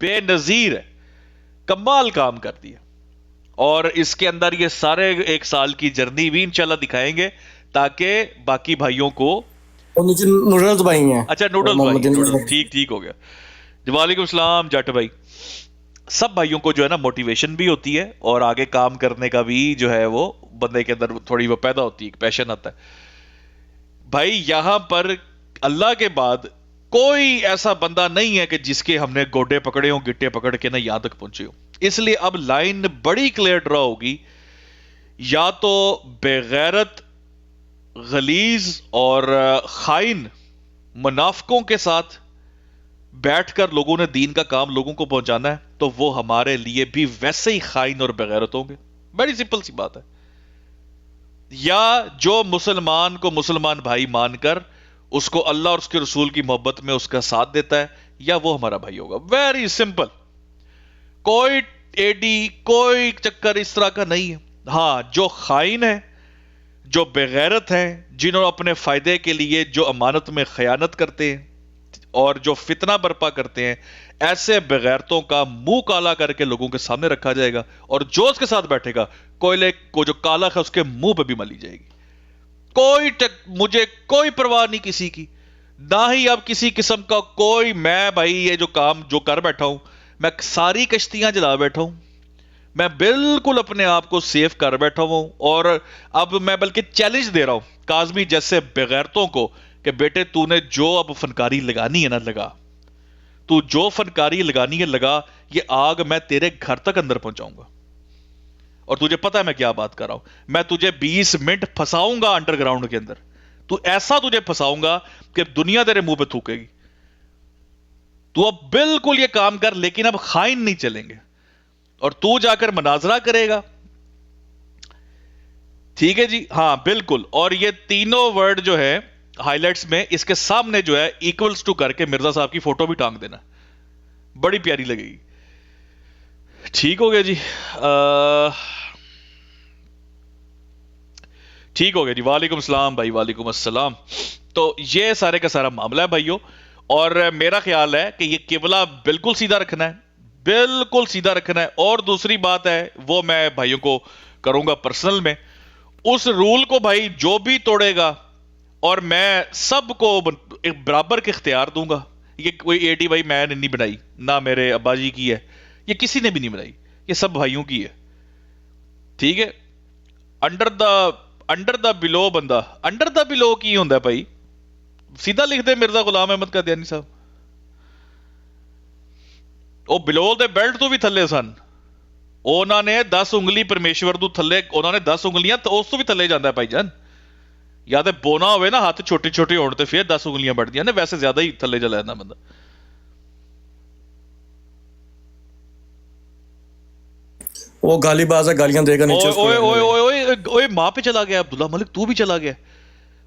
بے نظیر ہے, کمال کام کر دیا. اور اس کے اندر یہ سارے ایک سال کی جرنی بھی انشاءاللہ دکھائیں گے تاکہ باقی بھائیوں کو. اور نیچے نوڈلز بھائی ہیں. اچھا نوڈلز بھائی, نوڈلز ٹھیک ہو گیا. وعلیکم السلام جٹ بھائی. سب بھائیوں کو جو ہے نا موٹیویشن بھی ہوتی ہے اور آگے کام کرنے کا بھی جو ہے وہ بندے کے اندر تھوڑی وہ پیدا ہوتی ہے, پیشن آتا ہے. بھائی یہاں پر اللہ کے بعد کوئی ایسا بندہ نہیں ہے کہ جس کے ہم نے گوڈے پکڑے ہوں, گٹے پکڑ کے نا یہاں تک پہنچے ہوں. اس لیے اب لائن بڑی کلیئر ڈرا ہوگی, یا تو بغیرت غلیظ اور خائن منافقوں کے ساتھ بیٹھ کر لوگوں نے دین کا کام لوگوں کو پہنچانا ہے تو وہ ہمارے لیے بھی ویسے ہی خائن اور بغیرت ہوں گے. بڑی سمپل سی بات ہے. یا جو مسلمان کو مسلمان بھائی مان کر اس کو اللہ اور اس کے رسول کی محبت میں اس کا ساتھ دیتا ہے, یا وہ ہمارا بھائی ہوگا. ویری سمپل, کوئی ایڈی کوئی چکر اس طرح کا نہیں ہے. ہاں جو خائن ہے, جو بغیرت ہیں, جنہوں نے اپنے فائدے کے لیے جو امانت میں خیانت کرتے ہیں اور جو فتنہ برپا کرتے ہیں, ایسے بغیرتوں کا منہ کالا کر کے لوگوں کے سامنے رکھا جائے گا, اور جو اس کے ساتھ بیٹھے گا کوئلے کو جو کالا ہے اس کے منہ پہ بھی ملی جائے گی. مجھے کوئی پرواہ نہیں کسی کی, نہ ہی اب کسی قسم کا کوئی. میں بھائی یہ جو کام جو کر بیٹھا ہوں, میں ساری کشتیاں جلا بیٹھا ہوں, میں بالکل اپنے آپ کو سیف کر بیٹھا ہوں. اور اب میں بلکہ چیلنج دے رہا ہوں کاظمی جیسے بغیرتوں کو کہ بیٹے تو نے جو اب فنکاری لگانی ہے نا لگا, تو جو فنکاری لگانی ہے لگا, یہ آگ میں تیرے گھر تک اندر پہنچاؤں گا. اور تجھے پتا ہے میں کیا بات کر رہا ہوں, میں تجھے 20 منٹ پھنساؤں گا انڈر گراؤنڈ کے اندر, تو ایسا تجھے پھنساؤں گا کہ دنیا تیرے منہ پہ تھوکے گی. تو اب بالکل یہ کام کر, لیکن اب خائن نہیں چلیں گے, اور تو جا کر مناظرہ کرے گا. ٹھیک ہے جی, ہاں بالکل. اور یہ تینوں ورڈ جو ہے ہائی لائٹس میں اس کے سامنے جو ہے ایکولز ٹو کر کے مرزا صاحب کی فوٹو بھی ٹانگ دینا, بڑی پیاری لگے گی. ٹھیک ہو گیا جی, ٹھیک ہو گیا جی. وعلیکم السلام بھائی, وعلیکم السلام. تو یہ سارے کا سارا معاملہ ہے بھائیوں, اور میرا خیال ہے کہ یہ قبلہ بالکل سیدھا رکھنا ہے, بالکل سیدھا رکھنا ہے. اور دوسری بات ہے وہ میں بھائیوں کو کروں گا پرسنل میں, اس رول کو بھائی جو بھی توڑے گا, اور میں سب کو ایک برابر کے اختیار دوں گا. یہ کوئی ایڈی بھائی میں نے نہیں بنائی, نہ میرے ابا جی کی ہے, یہ کسی نے بھی نہیں بنائی, یہ سب بھائیوں کی ہے. ٹھیک ہے, انڈر دا بلو بندہ انڈر دا بلو کی ہوندا ہے بھائی, سیدھا لکھ دے مرزا غلام احمد قادیانی صاحب. وہ بلو دے بیلٹ تو بھی تھلے سن, انہوں نے 10 انگلی پرمیشور تو تھلے, انہوں نے 10 انگلیاں تو اس تو بھی تھلے جاندہ ہے بھائی جان. یا تے بونا ہوئے نا ہاتھ چھوٹے چھوٹے ہونے تے پھر 10 انگلیاں بڑھ دیا نا, ویسے زیادہ ہی تھلے چلا جانا بندہ. وہ گالی باز ہے, گالیاں دے گا نیچے اس کو. اوئے ماں پہ چلا گیا عبداللہ ملک, تو بھی چلا گیا,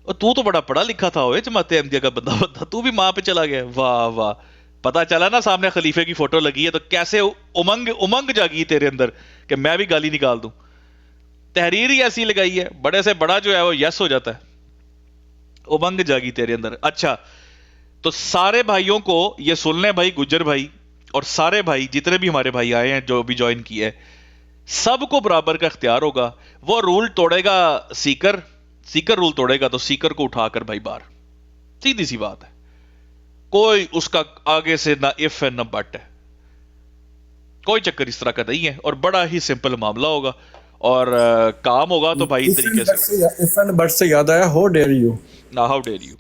اور تو بڑا پڑھا لکھا تھا, ہوئے جماعت احمدیہ کا بندہ, تو بھی ماں پہ چلا گیا. واہ واہ, پتا چلا نا سامنے خلیفے کی فوٹو لگی ہے تو کیسے امنگ جاگی تیرے اندر کہ میں بھی گالی نکال دوں. تحریر ہی ایسی لگائی ہے, بڑے سے بڑا جو ہے وہ یس ہو جاتا ہے, امنگ جاگی تیرے اندر. اچھا تو سارے بھائیوں کو یہ سن لیں بھائی, گجر بھائی اور سارے بھائی جتنے بھی ہمارے بھائی آئے ہیں جو بھی جوائن کیے ہیں, سب کو برابر کا اختیار ہوگا. وہ رول توڑے گا سیکر رول توڑے گا تو سیکر کو اٹھا کر بھائی باہر, سیدھی سی بات ہے. کوئی اس کا آگے سے نہ اف ہے نہ بٹ ہے, کوئی چکر اس طرح کا نہیں ہے, اور بڑا ہی سمپل معاملہ ہوگا اور کام ہوگا تو بھائی طریقے سے. اف اینڈ بٹ سے یاد آیا, how dare you. How dare you,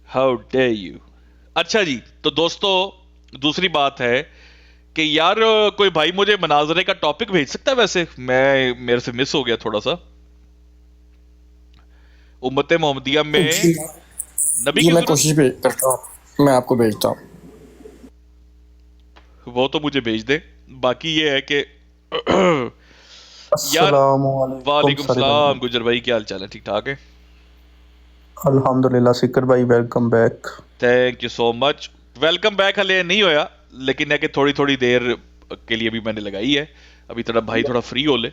how dare you. اچھا جی, تو دوستو دوسری بات ہے کہ یار کوئی بھائی مجھے مناظرے کا ٹاپک بھیج سکتا ہے, ویسے میرے سے مس ہو گیا تھوڑا سا. امت محمدیہ میں نبی کی میں ضرورت, کوشش کرتا ہوں, میں آپ کو بھیجتا ہوں. وہ تو مجھے بھیج دے. باقی یہ ہے کہ یار, السلام علیکم وعلیکم سارے بھائیوں. السلام گجر بھائی, کیا حال چال ہے؟ ٹھیک ٹھاک ہے الحمدللہ. سکر بھائی welcome back. Thank you so much. Welcome back ہلے نہیں ہویا, لیکن ہے کہ تھوڑی تھوڑی دیر کے لیے بھی میں نے لگائی ہے, ابھی تھوڑا بھائی تھوڑا فری ہو لے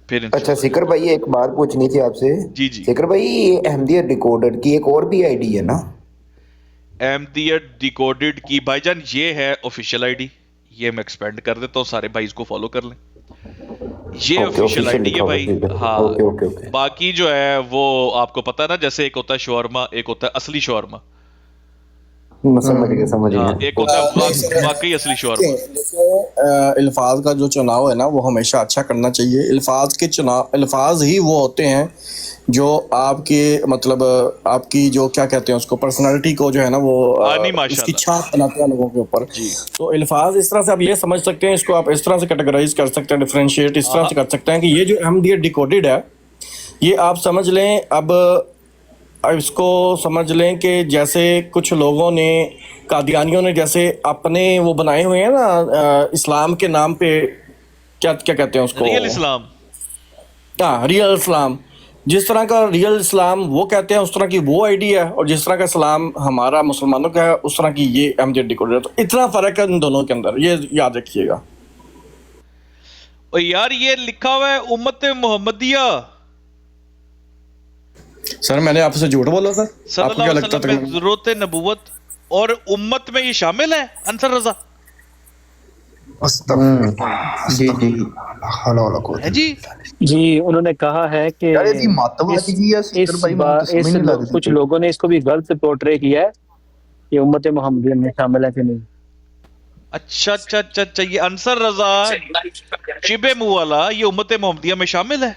پھر اچھا انشاءاللہ. سکر بھائی ایک بات پوچھنی تھی آپ سے. جی جی, سکر بھائی یہ احمدیہ ڈیکوڈر کی ایک اور بھی آئی ڈی ہے نا؟ احمدیت ڈیکوڈڈ کی بھائی جان یہ ہے آفیشیل آئی ڈی. یہ میں ایکسپینڈ کر دیتا ہوں, سارے بھائی اس کو فالو کر لیں. یہ آفیشیل آئی ڈی ہے بھائی. ہاں باقی جو ہے وہ آپ کو پتا ہے نا, جیسے ایک ہوتا ہے شاورما, ایک ہوتا ہے اصلی شاورما. سمجھ گیا. ایک ہوتا ہے واقعی اصلی شاورما. الفاظ کا جو چناؤ ہے نا وہ ہمیشہ اچھا کرنا چاہیے. الفاظ ہی وہ ہوتے ہیں جو آپ کے مطلب آپ کی جو کیا کہتے ہیں اس کو پرسنالٹی کو جو ہے نا وہ اس کی چھاپ بناتے ہیں لوگوں کے اوپر. تو الفاظ اس طرح سے آپ یہ سمجھ سکتے ہیں, اس کو آپ اس طرح سے کیٹیگرائز کر سکتے ہیں, ڈفرینشیٹ اس طرح سے کر سکتے ہیں کہ یہ جو احمدیت ڈیکوڈڈ ہے یہ آپ سمجھ لیں. اب اس کو سمجھ لیں کہ جیسے کچھ لوگوں نے قادیانیوں نے جیسے اپنے وہ بنائے ہوئے ہیں نا اسلام کے نام پہ, کیا کہتے ہیں اس کو, ریئل اسلام. ہاں ریئل اسلام. جس طرح کا ریئل اسلام وہ کہتے ہیں اس طرح کی وہ آئی ڈی ہے, اور جس طرح کا اسلام ہمارا مسلمانوں کا ہے اس طرح کی یہ احمدیت ڈیکوڈڈ ہے. تو اتنا فرق ہے ان دونوں کے اندر, یہ یاد رکھیے گا. اور یار یہ لکھا ہوا ہے امت محمدیہ. سر میں نے آپ سے جھوٹ بولا تھا؟ صلی آپ کو اللہ کیا علیہ لگتا وسلم میں تھا؟ ضرورت نبوت اور امت میں یہ شامل ہے انصر رضا. جی جی ہے جی. جی انہوں نے کہا ہے کہ کچھ لوگوں نے اس کو بھی غلط پورٹرے کیا ہے کہ امت محمدیہ میں شامل ہے کہ نہیں. اچھا اچھا اچھا اچھا, یہ انصر رضا چبے منہ والا یہ امت محمدیہ میں شامل ہے.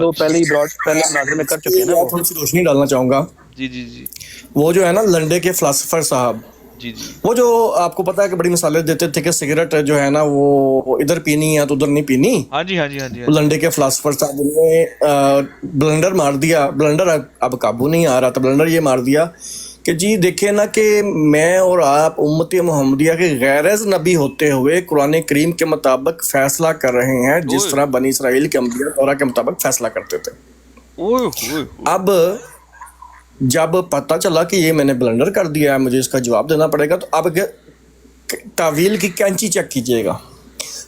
وہ پہلے ہی مناظر میں کر چکے ہیں نا. تھوڑی سی روشنی ڈالنا چاہوں گا. جی جی جی وہ جو ہے نا لنڈے کے فلاسفر صاحب, جی جی وہ جو آپ کو پتا ہے کہ بڑی مثالیں دیتے تھے کہ سگریٹ جو ہے نا وہ ادھر پینی ہے تو ادھر نہیں پینی. ہاں جی ہاں جی ہاں جی. لنڈے کے فلاسفر صاحب نے بلنڈر مار دیا, بلنڈر اب قابو نہیں آ رہا تھا, بلنڈر یہ مار دیا کہ جی دیکھیں نا کہ میں اور آپ امت محمدیہ کے غیر نبی ہوتے ہوئے قرآن کریم کے مطابق فیصلہ کر رہے ہیں جس طرح بنی اسرائیل کے انبیاء تورا کے مطابق فیصلہ کرتے تھے. اب جب پتہ چلا کہ یہ میں نے بلنڈر کر دیا ہے, مجھے اس کا جواب دینا پڑے گا, تو اب تعویل کی کینچی چیک کیجئے گا.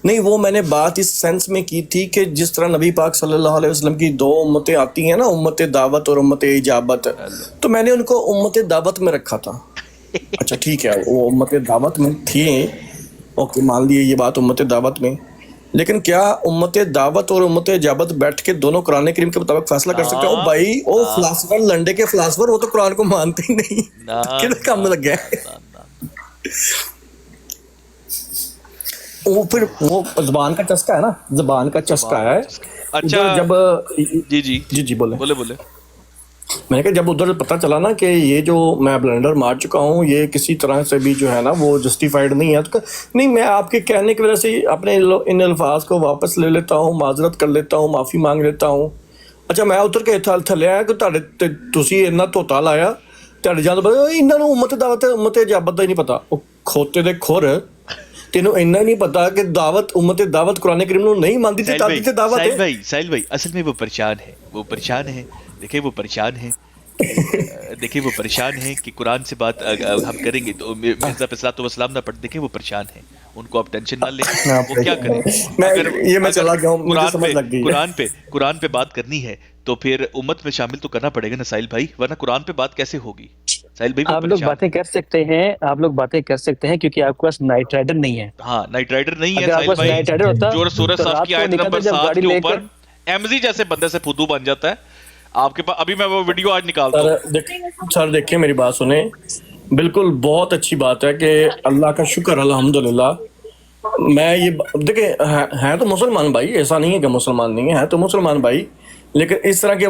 نہیں, وہ میں نے بات اس سینس میں کی تھی کہ جس طرح نبی پاک صلی اللہ علیہ وسلم کی دو امتیں آتی ہیں نا, امت دعوت اور امت اجابت, تو میں نے ان کو امت دعوت میں رکھا تھا. اچھا ٹھیک ہے, وہ امت دعوت میں تھی, اوکے مان لیے یہ بات امت دعوت میں, لیکن کیا امت دعوت اور امت اجابت بیٹھ کے دونوں قرآن کریم کے مطابق فیصلہ کر سکتے ہیں؟ بھائی وہ فلاسفر, لنڈے کے فلاسفر, وہ تو قرآن کو مانتے ہی نہیں, کدھر کام میں لگ گیا ہے. وہ پھر وہ زبان کا چسکا ہے نا, زبان کا چسکا ہے. اچھا جب جی جی جی جی بولے بولے میں نے کہا جب ادھر پتہ چلا نا کہ یہ جو میں بلنڈر مار چکا ہوں یہ کسی طرح سے بھی جو ہے نا وہ جسٹیفائڈ نہیں ہے, تو نہیں میں آپ کے کہنے کی وجہ سے اپنے ان الفاظ کو واپس لے لیتا ہوں, معذرت کر لیتا ہوں, معافی مانگ لیتا ہوں. اچھا میں اتر کے تھلے آیا کہ تسی اننا دھوتا لایا, تہاڈے جان انہاں نوں امت دعوت امت اجابت دا ہی نہیں پتا. وہ کھوتے دے کھور, تینوں اینا نہیں پتا کہ دعوت امت دعوت قرآن کریم نوں نہیں مانتی تھی, تاکہ تے دعوت ہے. ساحل بھائی اصل میں وہ پریشان ہے دیکھیں وہ پریشان ہیں کہ قرآن سے بات ہم کریں گے تو مرزا پہ صلاۃ والسلام نہ پڑھ, دیکھیں وہ پریشان ہیں, ان کو آپ ٹینشن نہ لیں, وہ کیا کریں. میں چلا گیا ہوں, مجھے سمجھ لگ گئی. قرآن پہ بات کرنی ہے تو پھر امت میں شامل تو کرنا پڑے گا نا ساحل بھائی, ورنہ قرآن پہ بات کیسے ہوگی. ساحل بھائی آپ لوگ باتیں کر سکتے ہیں کیونکہ آپ کے پاس نائٹ رائڈر نہیں ہے. ہاں نائٹ رائڈر نہیں ہے ساحل بھائی, جو سورہ صف کی آیت نمبر 7 کے اوپر ایمزی جیسے بندے سے فدو بن جاتا ہے آپ کے پاس. ابھی میں وہ ویڈیو آج نکالتا ہوں. سر دیکھیں میری بات سنیں, بالکل بہت اچھی بات ہے کہ اللہ کا شکر الحمدللہ. میں یہ دیکھیں ہیں تو مسلمان بھائی, ایسا نہیں ہے کہ مسلمان نہیں ہے تو مسلمان بھائی, لیکن اس طرح کے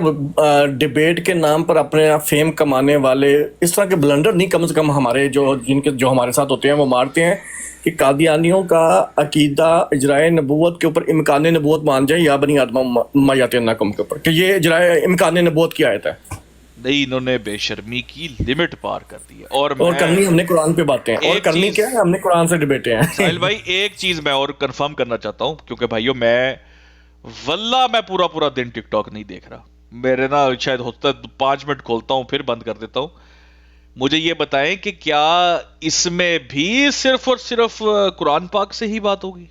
ڈیبیٹ کے نام پر اپنے فیم کمانے والے اس طرح کے بلنڈر نہیں کم سے کم ہمارے جو ہمارے ساتھ ہوتے ہیں وہ مارتے ہیں کہ قادیانیوں کا عقیدہ اجرائے نبوت کے اوپر امکان نبوت مان جائے یا بنی آدم میاتنکم کے اوپر, کہ یہ اجرائے امکان نبوت کی آیت ہے. نہیں, انہوں نے بے شرمی کی لمٹ پار کر دی ہے. اور کرنی ہم نے قرآن پہ باتیں, اور کرنی کیا ہے, ہم نے قرآن سے ڈبیٹیں ہیں. ساحل بھائی ایک چیز میں اور کنفرم کرنا چاہتا ہوں, کیونکہ بھائیو میں واللہ میں پورا دن ٹک ٹاک نہیں دیکھ رہا. میرے نا شاید ہوتا ہے 5 منٹ کھولتا ہوں پھر بند کر دیتا ہوں. مجھے یہ بتائیں کہ کیا اس میں بھی صرف اور صرف قرآن پاک سے ہی بات ہوگی؟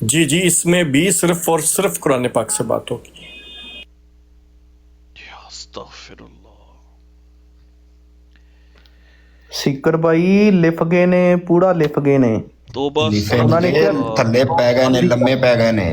جی اس میں بھی صرف اور صرف قرآن پاک سے بات ہوگی. ਅਸਤਗਫਿਰullah। ਸਿੱਕਰ ਬਾਈ ਲਿਫ ਗਏ ਨੇ, ਪੂਰਾ ਲਿਫ ਗਏ ਨੇ। ਤੋਬਾ ਉਹਨਾਂ ਲਿਫਣ ਨੇ ਦੇ ਕਿਹਾ- ਥੱਲੇ ਪੈ ਗਏ ਨੇ, ਲੰਮੇ ਪੈ ਗਏ ਨੇ।